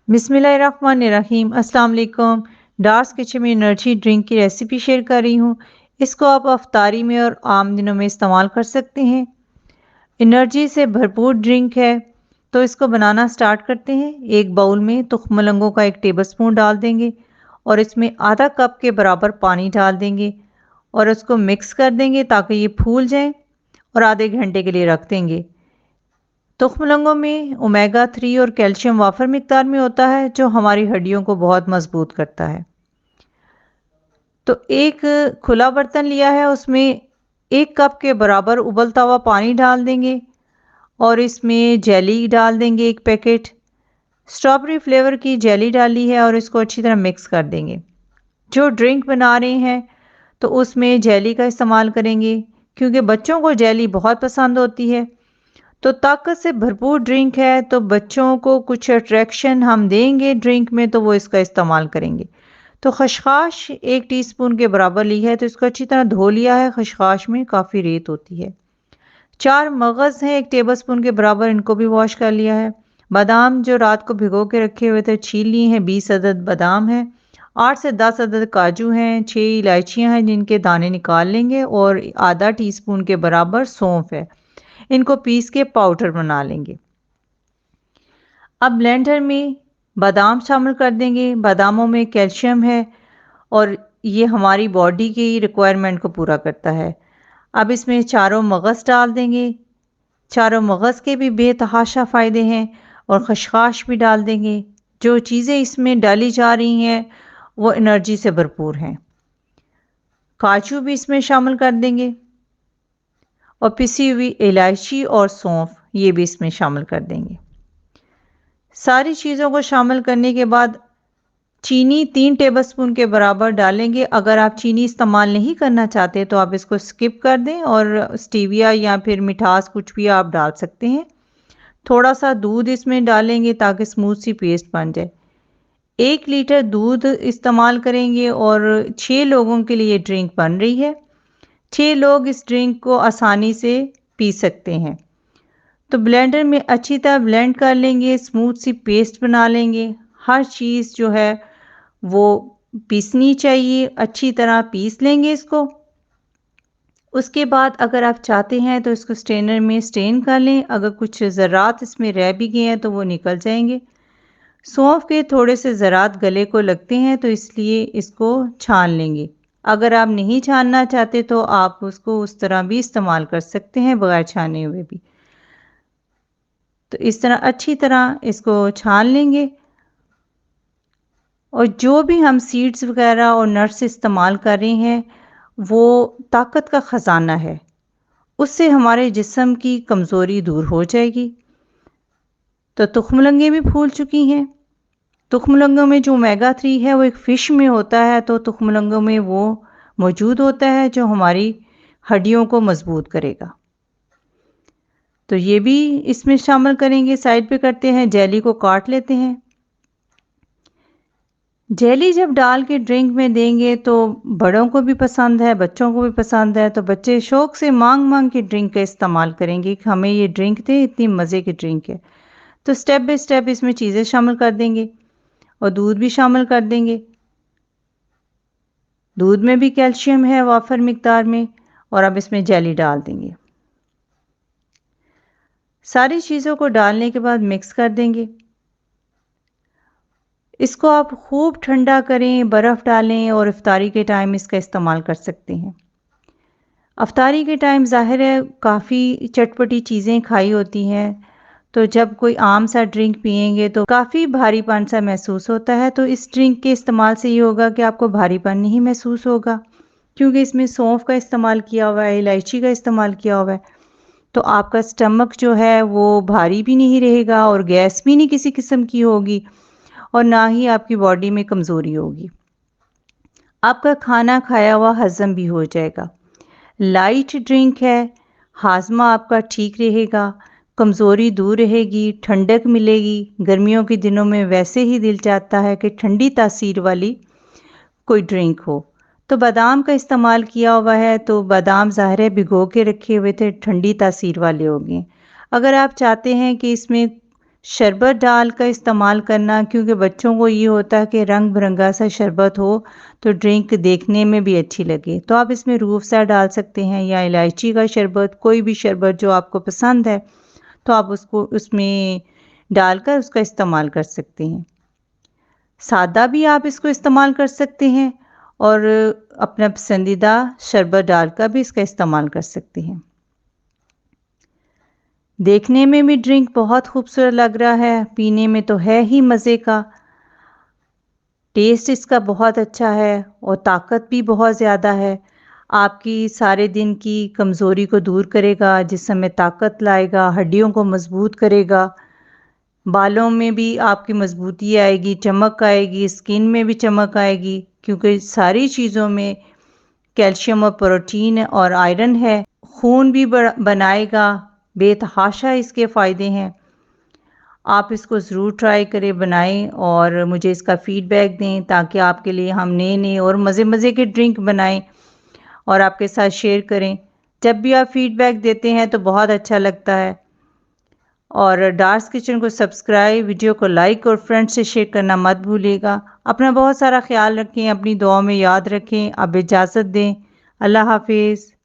बिस्मिल्लाहिर्रहमानिर्रहीम। अस्सलाम वालेकुम। डार्स किचन में एनर्जी ड्रिंक की रेसिपी शेयर कर रही हूँ। इसको आप अफ्तारी में और आम दिनों में इस्तेमाल कर सकते हैं। एनर्जी से भरपूर ड्रिंक है, तो इसको बनाना स्टार्ट करते हैं। एक बाउल में तुख्म लंगों का 1 टेबलस्पून डाल देंगे और इसमें आधा कप के बराबर पानी डाल देंगे और उसको मिक्स कर देंगे ताकि ये फूल जाएं और आधे घंटे के लिए रख देंगे। तुख्मलंगों में ओमेगा 3 और कैल्शियम वाफर मिकदार में होता है, जो हमारी हड्डियों को बहुत मजबूत करता है। तो एक खुला बर्तन लिया है, उसमें 1 कप के बराबर उबलता हुआ पानी डाल देंगे और इसमें जेली डाल देंगे 1 पैकेट। स्ट्रॉबेरी फ्लेवर की जेली डाली है और इसको अच्छी तरह मिक्स कर देंगे। जो ड्रिंक बना रहे हैं तो उसमें जेली का इस्तेमाल करेंगे, क्योंकि बच्चों को जेली बहुत पसंद होती है। तो ताकत से भरपूर ड्रिंक है, तो बच्चों को कुछ अट्रैक्शन हम देंगे ड्रिंक में, तो वो इसका इस्तेमाल करेंगे। तो खशखाश 1 टीस्पून के बराबर ली है, तो इसको अच्छी तरह धो लिया है। खशखाश में काफ़ी रेत होती है। 4 मगज़ हैं 1 टेबलस्पून के बराबर, इनको भी वॉश कर लिया है। बादाम जो रात को भिगो के रखे हुए थे छील लिए हैं, 20 अदद बादाम हैं। 8 से 10 अदद काजू हैं। 6 इलायचियां हैं जिनके दाने निकाल लेंगे और आधा टीस्पून के बराबर सौंफ है। इनको पीस के पाउडर बना लेंगे। अब ब्लेंडर में बादाम शामिल कर देंगे। बादामों में कैल्शियम है और ये हमारी बॉडी की रिक्वायरमेंट को पूरा करता है। अब इसमें चारों मगज़ डाल देंगे। चारों मगज़ के भी बेतहाशा फ़ायदे हैं और खशखाश भी डाल देंगे। जो चीज़ें इसमें डाली जा रही हैं वो एनर्जी से भरपूर हैं। काजू भी इसमें शामिल कर देंगे और पिसी हुई इलायची और सौंफ ये भी इसमें शामिल कर देंगे। सारी चीज़ों को शामिल करने के बाद चीनी 3 टेबलस्पून के बराबर डालेंगे। अगर आप चीनी इस्तेमाल नहीं करना चाहते तो आप इसको स्किप कर दें और स्टीविया या फिर मिठास कुछ भी आप डाल सकते हैं। थोड़ा सा दूध इसमें डालेंगे ताकि स्मूथ सी पेस्ट बन जाए। 1 लीटर दूध इस्तेमाल करेंगे और 6 लोगों के लिए ड्रिंक बन रही है। 6 लोग इस ड्रिंक को आसानी से पी सकते हैं। तो ब्लेंडर में अच्छी तरह ब्लेंड कर लेंगे, स्मूथ सी पेस्ट बना लेंगे। हर चीज़ जो है वो पीसनी चाहिए, अच्छी तरह पीस लेंगे इसको। उसके बाद अगर आप चाहते हैं तो इसको स्ट्रेनर में स्ट्रेन कर लें। अगर कुछ ज़रात इसमें रह भी गए हैं तो वो निकल जाएंगे। सौंफ के थोड़े से ज़रात गले को लगते हैं, तो इसलिए इसको छान लेंगे। अगर आप नहीं छानना चाहते तो आप उसको उस तरह भी इस्तेमाल कर सकते हैं, बगैर छाने हुए भी। तो इस तरह अच्छी तरह इसको छान लेंगे और जो भी हम सीड्स वगैरह और नट्स इस्तेमाल कर रहे हैं वो ताकत का ख़जाना है। उससे हमारे जिस्म की कमज़ोरी दूर हो जाएगी। तो तुख्मलंगे भी फूल चुकी हैं। तुख्मलंगों में जो ओमेगा 3 है वो एक फ़िश में होता है, तो तुख्मलंगों में वो मौजूद होता है जो हमारी हड्डियों को मज़बूत करेगा। तो ये भी इसमें शामिल करेंगे। साइड पे करते हैं, जेली को काट लेते हैं। जेली जब डाल के ड्रिंक में देंगे तो बड़ों को भी पसंद है, बच्चों को भी पसंद है। तो बच्चे शौक से मांग मांग के ड्रिंक का इस्तेमाल करेंगे कि हमें ये ड्रिंक दे, इतनी मज़े की ड्रिंक है। तो स्टेप बाय स्टेप इसमें चीज़ें शामिल कर देंगे और दूध भी शामिल कर देंगे। दूध में भी कैल्शियम है वाफर मिकदार में। और अब इसमें जेली डाल देंगे। सारी चीज़ों को डालने के बाद मिक्स कर देंगे। इसको आप खूब ठंडा करें, बर्फ़ डालें और इफ्तारी के टाइम इसका इस्तेमाल कर सकते हैं। अफ्तारी के टाइम ज़ाहिर है काफ़ी चटपटी चीज़ें खाई होती हैं, तो जब कोई आम सा ड्रिंक पिएंगे तो काफ़ी भारीपन सा महसूस होता है। तो इस ड्रिंक के इस्तेमाल से ये होगा कि आपको भारीपन नहीं महसूस होगा, क्योंकि इसमें सौंफ का इस्तेमाल किया हुआ है, इलायची का इस्तेमाल किया हुआ है। तो आपका स्टमक जो है वो भारी भी नहीं रहेगा और गैस भी नहीं किसी किस्म की होगी और ना ही आपकी बॉडी में कमज़ोरी होगी। आपका खाना खाया हुआ हज़म भी हो जाएगा। लाइट ड्रिंक है, हाजमा आपका ठीक रहेगा, कमज़ोरी दूर रहेगी, ठंडक मिलेगी। गर्मियों के दिनों में वैसे ही दिल चाहता है कि ठंडी तासीर वाली कोई ड्रिंक हो। तो बादाम का इस्तेमाल किया हुआ है, तो बादाम ज़ाहिर है भिगो के रखे हुए थे, ठंडी तासीर वाले हो गए। अगर आप चाहते हैं कि इसमें शरबत डाल का इस्तेमाल करना, क्योंकि बच्चों को ये होता है कि रंग बिरंगा सा शरबत हो तो ड्रिंक देखने में भी अच्छी लगे। तो आप इसमें रूह अफ़ज़ा डाल सकते हैं या इलायची का शरबत, कोई भी शरबत जो आपको पसंद है तो आप उसको उसमें डालकर उसका इस्तेमाल कर सकते हैं। सादा भी आप इसको इस्तेमाल कर सकते हैं और अपना पसंदीदा शरबत डालकर भी इसका इस्तेमाल कर सकते हैं। देखने में भी ड्रिंक बहुत खूबसूरत लग रहा है, पीने में तो है ही मज़े का। टेस्ट इसका बहुत अच्छा है और ताकत भी बहुत ज़्यादा है। आपकी सारे दिन की कमज़ोरी को दूर करेगा, जिस्म में ताकत लाएगा, हड्डियों को मज़बूत करेगा, बालों में भी आपकी मज़बूती आएगी, चमक आएगी, स्किन में भी चमक आएगी, क्योंकि सारी चीज़ों में कैल्शियम और प्रोटीन और आयरन है। खून भी बनाएगा, बेतहाशा इसके फ़ायदे हैं। आप इसको ज़रूर ट्राई करें, बनाएं और मुझे इसका फ़ीडबैक दें, ताकि आपके लिए हम नए-नए और मज़े-मज़े के ड्रिंक बनाएं और आपके साथ शेयर करें। जब भी आप फ़ीडबैक देते हैं तो बहुत अच्छा लगता है। और डार्स किचन को सब्सक्राइब, वीडियो को लाइक और फ्रेंड्स से शेयर करना मत भूलिएगा। अपना बहुत सारा ख्याल रखें, अपनी दुआओं में याद रखें। अब इजाज़त दें। अल्लाह हाफ़िज़।